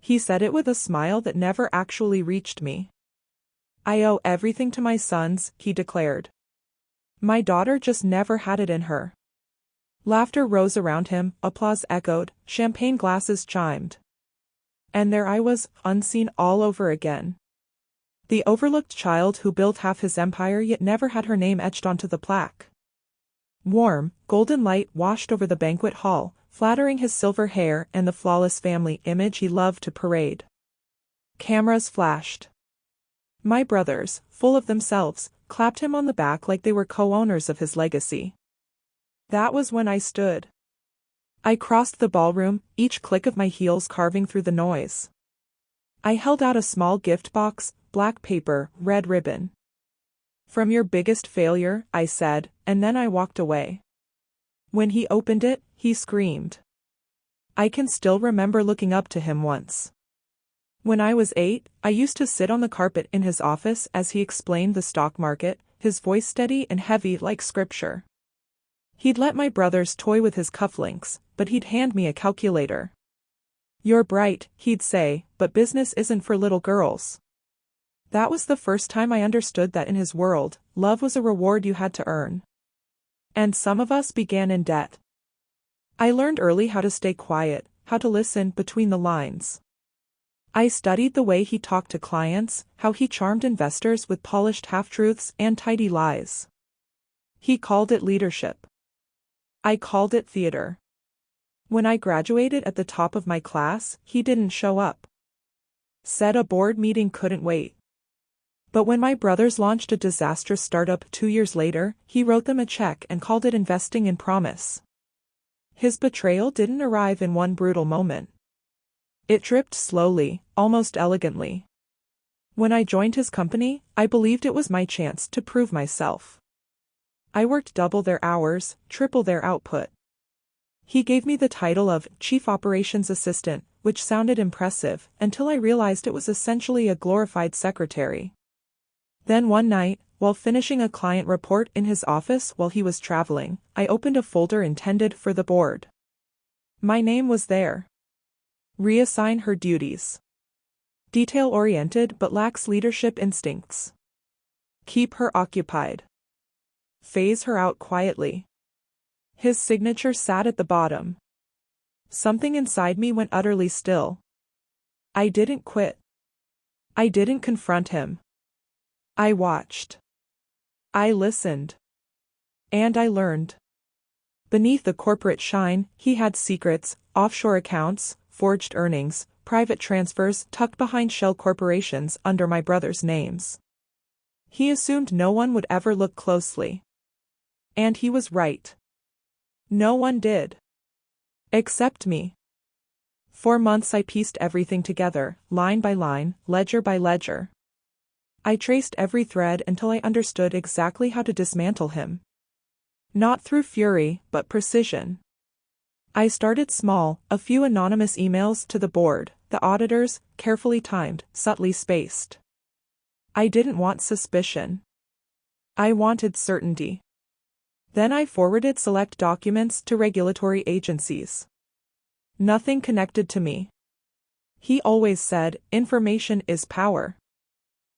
He said it with a smile that never actually reached me. I owe everything to my sons, he declared. My daughter just never had it in her. Laughter rose around him, applause echoed, champagne glasses chimed. And there I was, unseen all over again. The overlooked child who built half his empire yet never had her name etched onto the plaque. Warm, golden light washed over the banquet hall, flattering his silver hair and the flawless family image he loved to parade. Cameras flashed. My brothers, full of themselves, clapped him on the back like they were co-owners of his legacy. That was when I stood. I crossed the ballroom, each click of my heels carving through the noise. I held out a small gift box, black paper, red ribbon. From your biggest failure, I said, and then I walked away. When he opened it, he screamed. I can still remember looking up to him once. When I was 8, I used to sit on the carpet in his office as he explained the stock market, his voice steady and heavy like scripture. He'd let my brothers toy with his cufflinks, but he'd hand me a calculator. You're bright, he'd say, but business isn't for little girls. That was the first time I understood that in his world, love was a reward you had to earn. And some of us began in debt. I learned early how to stay quiet, how to listen between the lines. I studied the way he talked to clients, how he charmed investors with polished half-truths and tidy lies. He called it leadership. I called it theater. When I graduated at the top of my class, he didn't show up. Said a board meeting couldn't wait. But when my brothers launched a disastrous startup 2 years later, he wrote them a check and called it investing in promise. His betrayal didn't arrive in one brutal moment. It dripped slowly, almost elegantly. When I joined his company, I believed it was my chance to prove myself. I worked double their hours, triple their output. He gave me the title of Chief Operations Assistant, which sounded impressive, until I realized it was essentially a glorified secretary. Then one night, while finishing a client report in his office while he was traveling, I opened a folder intended for the board. My name was there. Reassign her duties. Detail-oriented but lacks leadership instincts. Keep her occupied. Phase her out quietly. His signature sat at the bottom. Something inside me went utterly still. I didn't quit. I didn't confront him. I watched. I listened. And I learned. Beneath the corporate shine, he had secrets, offshore accounts, forged earnings, private transfers tucked behind shell corporations under my brothers' names. He assumed no one would ever look closely. And he was right. No one did. Except me. For months I pieced everything together, line by line, ledger by ledger. I traced every thread until I understood exactly how to dismantle him. Not through fury, but precision. I started small, a few anonymous emails to the board, the auditors, carefully timed, subtly spaced. I didn't want suspicion. I wanted certainty. Then I forwarded select documents to regulatory agencies. Nothing connected to me. He always said, information is power.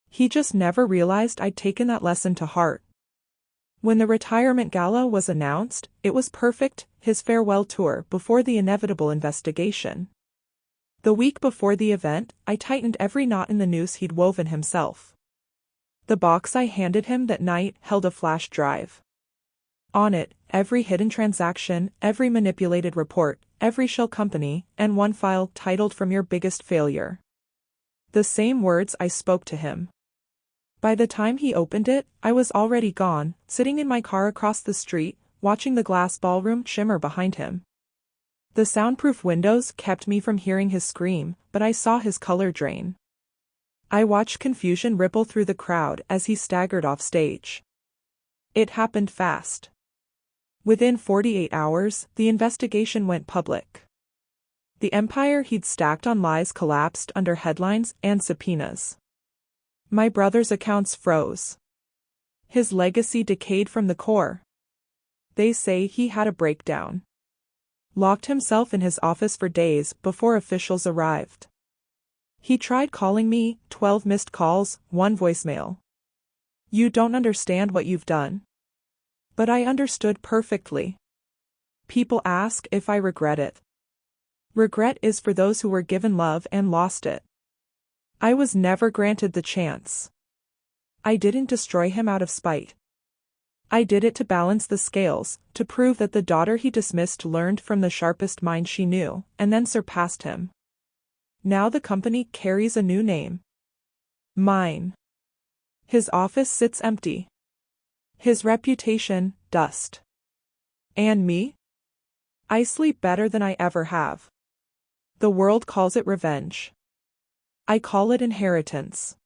He just never realized I'd taken that lesson to heart. When the retirement gala was announced, it was perfect, his farewell tour before the inevitable investigation. The week before the event, I tightened every knot in the noose he'd woven himself. The box I handed him that night held a flash drive. On it, every hidden transaction, every manipulated report, every shell company, and one file titled From Your Biggest Failure. The same words I spoke to him. By the time he opened it, I was already gone, sitting in my car across the street, watching the glass ballroom shimmer behind him. The soundproof windows kept me from hearing his scream, but I saw his color drain. I watched confusion ripple through the crowd as he staggered off stage. It happened fast. Within 48 hours, the investigation went public. The empire he'd stacked on lies collapsed under headlines and subpoenas. My brother's accounts froze. His legacy decayed from the core. They say he had a breakdown. Locked himself in his office for days before officials arrived. He tried calling me, 12 missed calls, 1 voicemail. You don't understand what you've done. But I understood perfectly. People ask if I regret it. Regret is for those who were given love and lost it. I was never granted the chance. I didn't destroy him out of spite. I did it to balance the scales, to prove that the daughter he dismissed learned from the sharpest mind she knew, and then surpassed him. Now the company carries a new name. Mine. His office sits empty. His reputation, dust. And me? I sleep better than I ever have. The world calls it revenge. I call it inheritance.